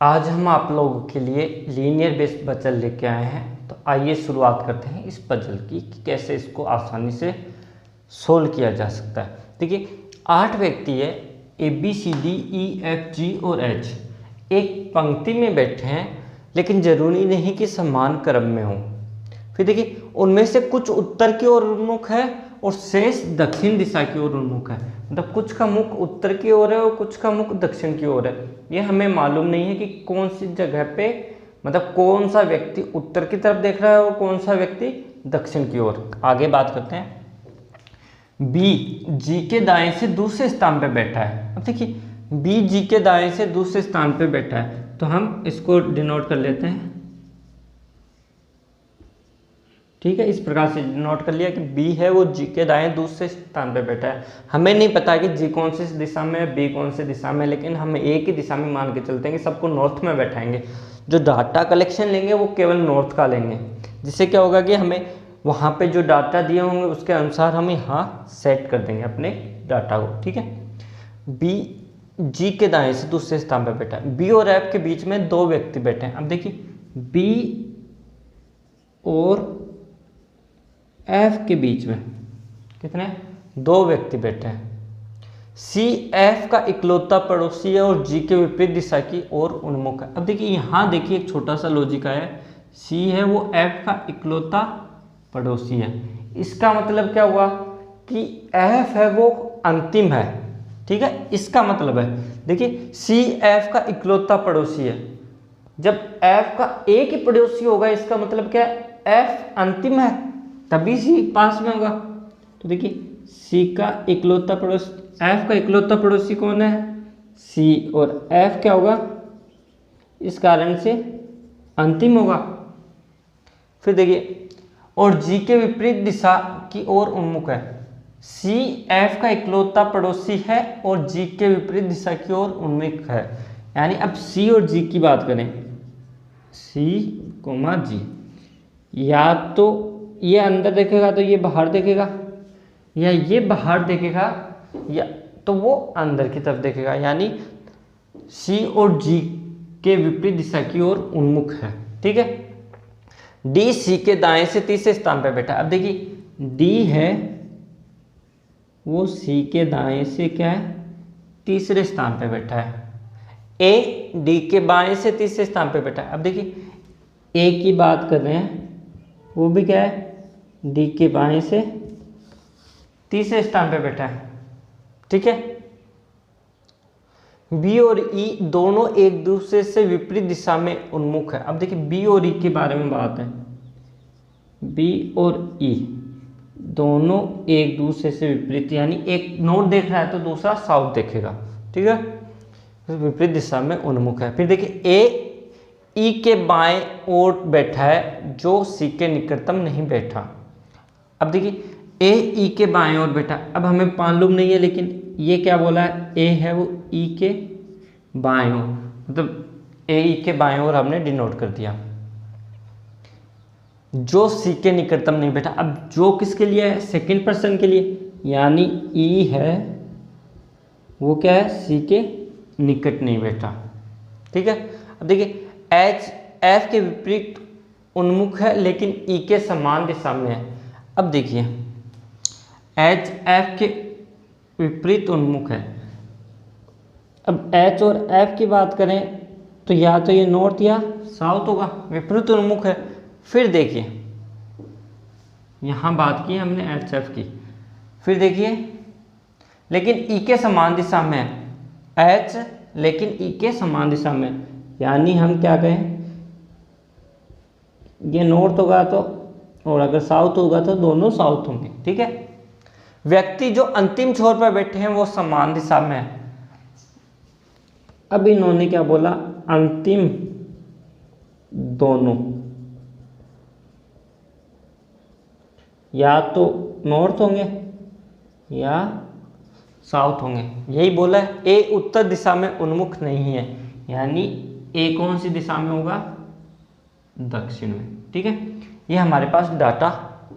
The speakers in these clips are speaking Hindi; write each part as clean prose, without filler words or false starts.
आज हम आप लोगों के लिए लीनियर बेस्ड पजल लेके आए हैं। तो आइए शुरुआत करते हैं इस पजल की कि कैसे इसको आसानी से सोल्व किया जा सकता है। देखिए 8 व्यक्ति है, ABCDEFG और H एक पंक्ति में बैठे हैं, लेकिन जरूरी नहीं कि समान क्रम में हो। फिर देखिए उनमें से कुछ उत्तर की ओर उन्मुख है और शेष दक्षिण दिशा की ओर उन्मुख है। मतलब कुछ का मुख उत्तर की ओर है और कुछ का मुख दक्षिण की ओर है। ये हमें मालूम नहीं है कि कौन सी जगह पे, मतलब कौन सा व्यक्ति उत्तर की तरफ देख रहा है और कौन सा व्यक्ति दक्षिण की ओर। आगे बात करते हैं। बी जी के दाएं से दूसरे स्थान पे बैठा है। अब देखिए बी जी के दाएं से दूसरे स्थान पे बैठा है, तो हम इसको डिनोट कर लेते हैं। ठीक है, इस प्रकार से नोट कर लिया कि बी है वो जी के दाएं दूसरे स्थान पे बैठा है। हमें नहीं पता कि जी कौन सी दिशा में है, बी कौन सी दिशा में, लेकिन हम एक ही दिशा में मान के चलते हैं कि सबको नॉर्थ में बैठाएंगे। जो डाटा कलेक्शन लेंगे वो केवल नॉर्थ का लेंगे, जिससे क्या होगा कि हमें वहाँ पे जो डाटा दिए होंगे उसके अनुसार हम यहाँ सेट कर देंगे अपने डाटा को। ठीक है, बी जी के दाएं से दूसरे स्थान पर बैठा है। बी और एफ के बीच में 2 व्यक्ति बैठे हैं। अब देखिए बी और एफ के बीच में कितने 2 व्यक्ति बैठे हैं। सी एफ का इकलौता पड़ोसी है और जी के विपरीत दिशा की ओर उन्मुख है। अब देखिए यहाँ देखिए एक छोटा सा लॉजिक है, सी है वो एफ का इकलौता पड़ोसी है। इसका मतलब क्या हुआ कि एफ है वो अंतिम है। ठीक है, इसका मतलब है देखिए सी एफ का इकलौता पड़ोसी है। जब एफ का एक ही पड़ोसी होगा इसका मतलब क्या है, एफ अंतिम है तभी सी पास में होगा। तो देखिए सी का इकलौता पड़ोसी, एफ का इकलौता पड़ोसी कौन है, सी, और एफ क्या होगा इस कारण से अंतिम होगा। फिर देखिए और जी के विपरीत दिशा की ओर उन्मुख है। सी एफ का इकलौता पड़ोसी है और जी के विपरीत दिशा की ओर उन्मुख है। यानी अब सी और जी की बात करें, सी कोमा जी, या तो ये अंदर देखेगा तो ये बाहर देखेगा, या ये बाहर देखेगा या तो वो अंदर की तरफ देखेगा। यानी सी और जी के विपरीत दिशा की ओर उन्मुख है। ठीक है, डी सी के दाएं से तीसरे स्थान पर बैठा। अब देखिए डी है वो सी के दाएं से क्या है, तीसरे स्थान पर बैठा है। ए डी के बाएं से तीसरे स्थान पर बैठा है। अब देखिए ए की बात कर रहे हैं, वो भी क्या है डी के बाएं से तीसरे स्थान पे बैठा है। ठीक है, बी और ई दोनों एक दूसरे से विपरीत दिशा में उन्मुख है। अब देखिए बी और ई के बारे में बात है, बी और ई दोनों एक दूसरे से विपरीत, यानी एक नॉर्थ देख रहा है तो दूसरा साउथ देखेगा। ठीक है, विपरीत दिशा में उन्मुख है। फिर देखिए ए ई के बाएं ओर बैठा है जो सी के निकटतम नहीं बैठा। अब देखिए ए ई के बाएं ओर बैठा, अब हमें मालूम नहीं है लेकिन ये क्या बोला है, ए है वो ई के बाएं ओर, मतलब ए ई के बाएं ओर हमने डिनोट कर दिया। जो सी के निकटतम नहीं बैठा, अब जो किसके लिए है, सेकंड पर्सन के लिए, यानी ई है वो क्या है सी के निकट नहीं बैठा। ठीक है, अब देखिए एच एफ के विपरीत उन्मुख है लेकिन ई के समान दिशा में है। अब देखिए एच एफ के विपरीत उन्मुख है। अब एच और एफ की बात करें तो या तो ये नॉर्थ या साउथ होगा, विपरीत उन्मुख है। फिर देखिए यहाँ बात की हमने एच एफ की, फिर देखिए लेकिन ई के समान दिशा में है एच, लेकिन ई के समान दिशा में, यानी हम क्या कहें, ये नॉर्थ होगा तो, और अगर साउथ होगा तो दोनों साउथ होंगे। ठीक है, व्यक्ति जो अंतिम छोर पर बैठे हैं वो समान दिशा में है। अब इन्होंने क्या बोला, अंतिम दोनों या तो नॉर्थ होंगे या साउथ होंगे, यही बोला है। ए उत्तर दिशा में उन्मुख नहीं है, यानी ए कौन सी दिशा में होगा, दक्षिण में। ठीक है, ये हमारे पास डाटा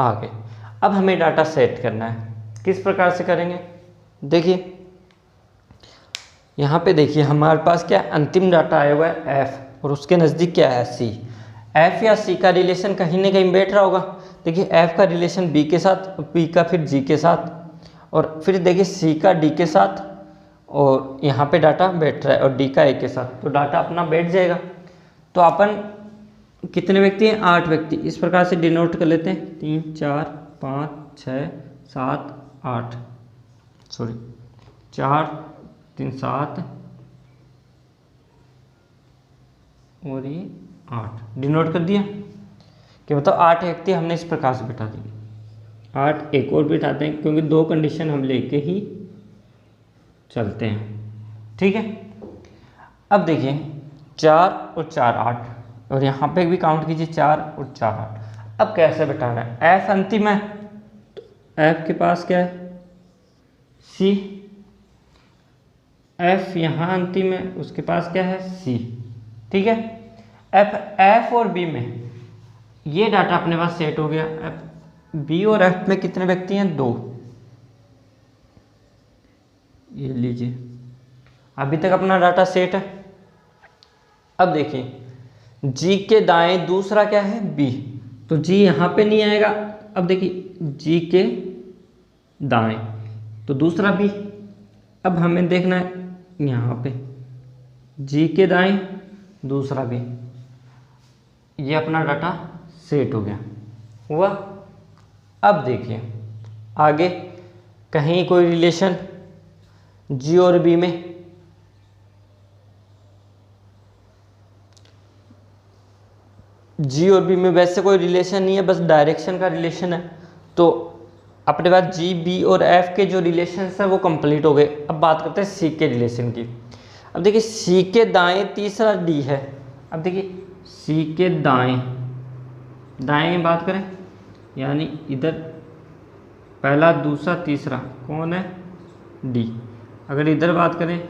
आ गए। अब हमें डाटा सेट करना है, किस प्रकार से करेंगे, देखिए यहाँ पे देखिए हमारे पास क्या है, अंतिम डाटा आया हुआ है एफ और उसके नज़दीक क्या है सी। एफ या सी का रिलेशन कहीं ना कहीं बैठ रहा होगा। देखिए एफ का रिलेशन बी के साथ, बी का फिर जी के साथ, और फिर देखिए सी का डी के साथ, और यहाँ पे डाटा बैठ रहा है और डी का ए के साथ, तो डाटा अपना बैठ जाएगा। तो अपन कितने व्यक्ति हैं, 8 व्यक्ति। इस प्रकार से डिनोट कर लेते हैं 3 4 5 6 7 8, सॉरी 4 3 7 और ये 8 डिनोट कर दिया कि मतलब 8 व्यक्ति हमने इस प्रकार से बिठा दिए। 8 एक और बिठाते हैं क्योंकि 2 कंडीशन हम लेके ही चलते हैं, ठीक है। अब देखिए 4 और 4 8, और यहाँ पे भी काउंट कीजिए 4 और 4 8। अब कैसे बिठाना है, एफ अंतिम है तो एफ के पास क्या है सी, एफ यहाँ अंतिम है उसके पास क्या है सी, ठीक है। एफ और बी में ये डाटा अपने पास सेट हो गया। एफ बी और एफ में कितने व्यक्ति हैं, 2। ये लीजिए अभी तक अपना डाटा सेट है। अब देखिए जी के दाएं दूसरा क्या है बी, तो जी यहाँ पे नहीं आएगा। अब देखिए जी के दाएं तो दूसरा बी। अब हमें देखना है यहाँ पे जी के दाएं दूसरा बी, ये अपना डाटा सेट हो गया हुआ। अब देखिए आगे कहीं कोई रिलेशन जी और बी में, जी और बी में वैसे कोई रिलेशन नहीं है, बस डायरेक्शन का रिलेशन है। तो अपने पास जी बी और एफ के जो रिलेशन है वो कंप्लीट हो गए। अब बात करते हैं सी के रिलेशन की। अब देखिए सी के दाएं तीसरा डी है। अब देखिए सी के दाएं दाएं बात करें यानी इधर पहला दूसरा तीसरा कौन है डी। अगर इधर बात करें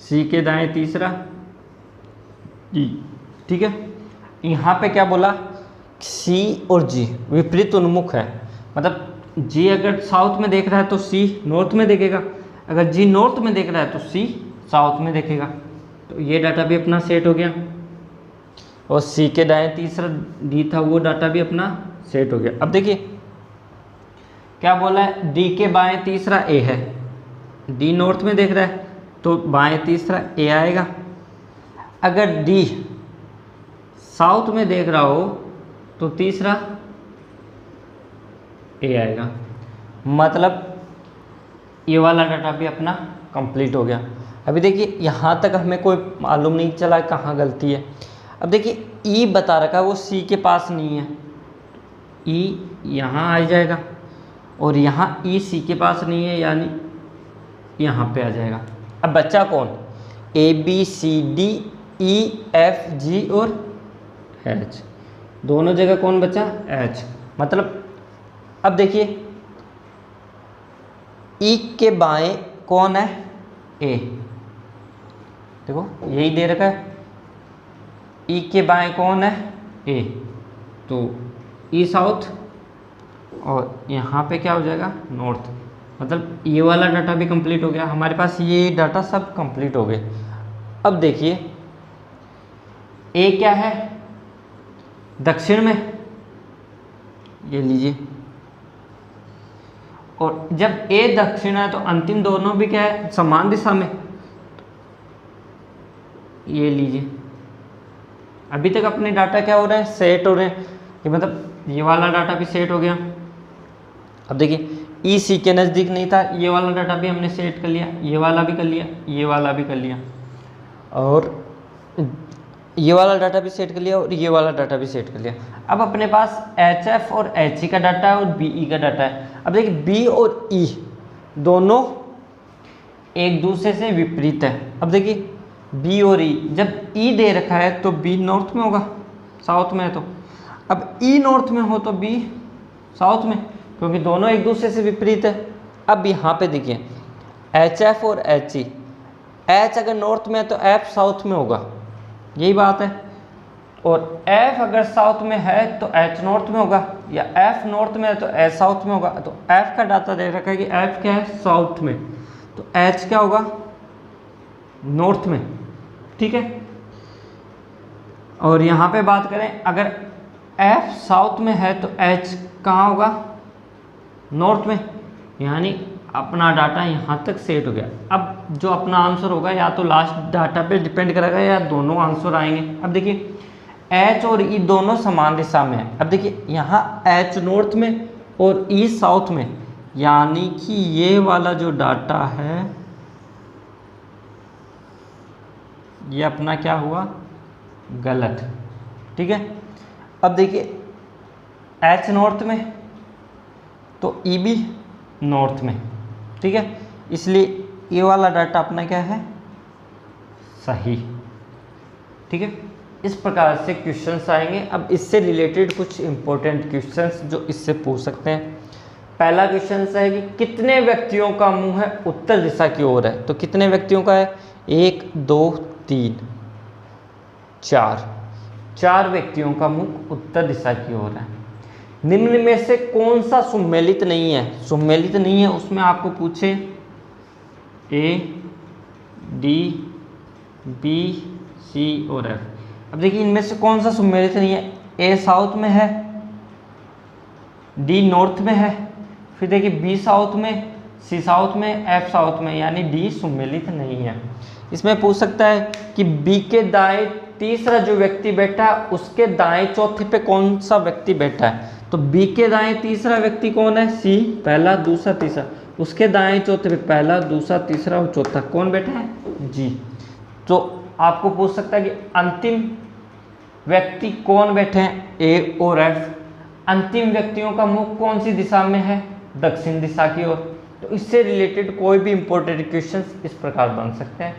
सी के दाएं तीसरा डी, ठीक है। यहाँ पे क्या बोला, सी और जी विपरीत उन्मुख है, मतलब जी अगर साउथ में देख रहा है तो सी नॉर्थ में देखेगा, अगर जी नॉर्थ में देख रहा है तो सी साउथ में देखेगा। तो ये डाटा भी अपना सेट हो गया, और सी के दाएं तीसरा डी था वो डाटा भी अपना सेट हो गया। अब देखिए क्या बोला है, डी के बाएं तीसरा ए है, डी नॉर्थ में देख रहा है तो बाएं तीसरा ए आएगा। अगर डी साउथ में देख रहा हो तो तीसरा ए आएगा, मतलब ये वाला डाटा भी अपना कंप्लीट हो गया। अभी देखिए यहाँ तक हमें कोई मालूम नहीं चला कहाँ गलती है। अब देखिए ई बता रखा है वो सी के पास नहीं है, ई यहाँ आ जाएगा, और यहाँ ई सी के पास नहीं है यानी यहाँ पे आ जाएगा। अब बच्चा कौन, A B C D E F G और एच, दोनों जगह कौन बचा एच। मतलब अब देखिए ई के बाएं कौन है ए, देखो यही दे रखा है, ई के बाएं कौन है ए, तो ई साउथ और यहाँ पे क्या हो जाएगा नॉर्थ। मतलब ये वाला डाटा भी कंप्लीट हो गया, हमारे पास ये डाटा सब कंप्लीट हो गए। अब देखिए ए क्या है दक्षिण में, ये लीजिए, और जब ए दक्षिण है तो अंतिम दोनों भी क्या है समान दिशा में, ये लीजिए। अभी तक अपने डाटा क्या हो रहे हैं सेट हो रहे हैं, कि मतलब ये वाला डाटा भी सेट हो गया। अब देखिए ई सी के नज़दीक नहीं था, ये वाला डाटा भी हमने सेट कर लिया, ये वाला भी कर लिया, ये वाला भी कर लिया, और ये वाला डाटा भी सेट कर लिया, और ये वाला डाटा भी सेट कर लिया। अब अपने पास एच एफ और एच ई का डाटा है और बी ई का डाटा है। अब देखिए बी और ई दोनों एक दूसरे से विपरीत है। अब देखिए बी और ई, जब ई दे रखा है तो बी नॉर्थ में होगा, साउथ में है तो, अब ई नॉर्थ में हो तो बी साउथ में, क्योंकि दोनों एक दूसरे से विपरीत है। अब यहाँ पे देखिए एच एफ और एच ई, एच अगर नॉर्थ में है तो एफ साउथ में होगा, यही बात है, और एफ अगर साउथ में है तो एच नॉर्थ में होगा, या एफ नॉर्थ में है तो एच साउथ में होगा। तो एफ का डाटा दे रखा है कि एफ क्या है, साउथ में, तो एच क्या होगा, नॉर्थ में, ठीक है। और यहाँ पे बात करें, अगर एफ साउथ में है तो एच कहाँ होगा, नॉर्थ में, यानी अपना डाटा यहाँ तक सेट हो गया। अब जो अपना आंसर होगा या तो लास्ट डाटा पे डिपेंड करेगा या दोनों आंसर आएंगे। अब देखिए एच और ई दोनों समान दिशा में है। अब देखिए यहाँ एच नॉर्थ में और ई साउथ में, यानी कि ये वाला जो डाटा है ये अपना क्या हुआ, गलत, ठीक है। अब देखिए एच नॉर्थ में तो ई भी नॉर्थ में, ठीक है, इसलिए ये वाला डाटा अपना क्या है, सही, ठीक है। इस प्रकार से क्वेश्चंस आएंगे। अब इससे रिलेटेड कुछ इंपॉर्टेंट क्वेश्चंस जो इससे पूछ सकते हैं। पहला क्वेश्चन है कि कितने व्यक्तियों का मुंह है उत्तर दिशा की ओर है, तो कितने व्यक्तियों का है, 1 2 3 4, 4 व्यक्तियों का मुंह उत्तर दिशा की ओर है। निम्न में से कौन सा सुमेलित नहीं है, सुमेलित नहीं है उसमें आपको पूछे ए डी बी सी और एफ। अब देखिए इनमें से कौन सा सुमेलित नहीं है, ए साउथ में है, डी नॉर्थ में है, फिर देखिए बी साउथ में, सी साउथ में, एफ साउथ में, यानी डी सुमेलित नहीं है। इसमें पूछ सकता है कि बी के दाएं तीसरा जो व्यक्ति बैठा है उसके दाएं चौथे पे कौन सा व्यक्ति बैठा है, तो बी के दाएं तीसरा व्यक्ति कौन है, सी, पहला दूसरा तीसरा, उसके दाएं चौथे पे पहला दूसरा तीसरा और चौथा कौन बैठा है, जी। तो आपको पूछ सकता है कि अंतिम व्यक्ति कौन बैठे हैं, ए और एफ। अंतिम व्यक्तियों का मुख कौन सी दिशा में है, दक्षिण दिशा की ओर। तो इससे रिलेटेड कोई भी इंपॉर्टेंट क्वेश्चंस इस प्रकार बन सकते हैं।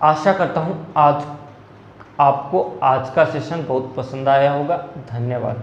आशा करता हूं आज आपको आज का सेशन बहुत पसंद आया होगा। धन्यवाद।